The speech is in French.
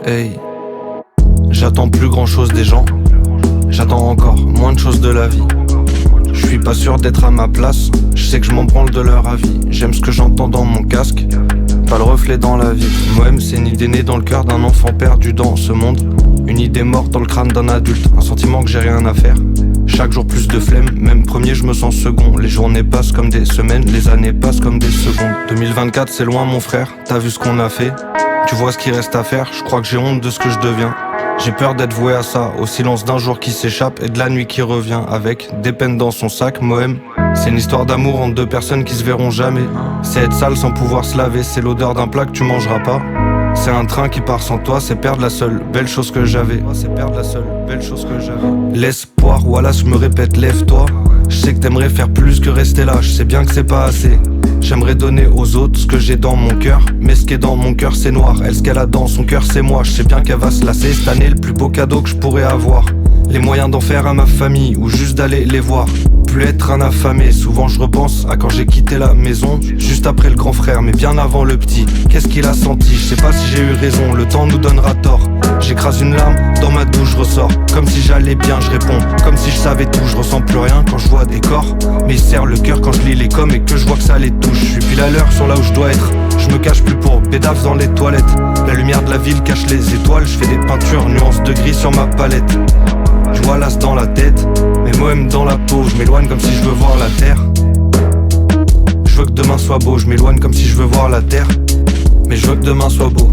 Hey, j'attends plus grand chose des gens. J'attends encore moins de choses de la vie. Je suis pas sûr d'être à ma place. Je sais que je m'en branle de leur avis. J'aime ce que j'entends dans mon casque, pas le reflet dans la vie. Moi-même c'est une idée née dans le cœur d'un enfant perdu dans ce monde. Une idée morte dans le crâne d'un adulte. Un sentiment que j'ai rien à faire. Chaque jour plus de flemme, même premier je me sens second. Les journées passent comme des semaines, les années passent comme des secondes. 2024 c'est loin mon frère, t'as vu ce qu'on a fait. Tu vois ce qu'il reste à faire, je crois que j'ai honte de ce que je deviens. J'ai peur d'être voué à ça, au silence d'un jour qui s'échappe et de la nuit qui revient. Avec des peines dans son sac, Mohem. C'est une histoire d'amour entre deux personnes qui se verront jamais. C'est être sale sans pouvoir se laver, c'est l'odeur d'un plat que tu mangeras pas. C'est un train qui part sans toi, c'est perdre la seule belle chose que j'avais. C'est perdre la seule belle chose que j'avais. L'espoir, voilà, je me répète, lève-toi. Je sais que t'aimerais faire plus que rester là, je sais bien que c'est pas assez. J'aimerais donner aux autres ce que j'ai dans mon cœur, mais ce qui est dans mon cœur c'est noir. Elle, ce qu'elle a dans son cœur c'est moi. Je sais bien qu'elle va se lasser cette année, le plus beau cadeau que je pourrais avoir. Les moyens d'en faire à ma famille ou juste d'aller les voir. Plus être un affamé, souvent je repense à quand j'ai quitté la maison. Juste après le grand frère, mais bien avant le petit. Qu'est-ce qu'il a senti, je sais pas si j'ai eu raison. Le temps nous donnera tort. J'écrase une larme, dans ma douche je ressors. Comme si j'allais bien, je réponds. Comme si je savais tout, je ressens plus rien quand je vois des corps. Mais il serre le cœur quand je lis les coms et que je vois que ça les touche. Je suis pile à l'heure sur là où je dois être. Je me cache plus pour bédaf dans les toilettes. La lumière de la ville cache les étoiles. Je fais des peintures, nuances de gris sur ma palette. Je vois l'as dans la tête, mais moi-même dans la peau. Je m'éloigne comme si je veux voir la terre. Je veux que demain soit beau, je m'éloigne comme si je veux voir la terre. Mais je veux que demain soit beau.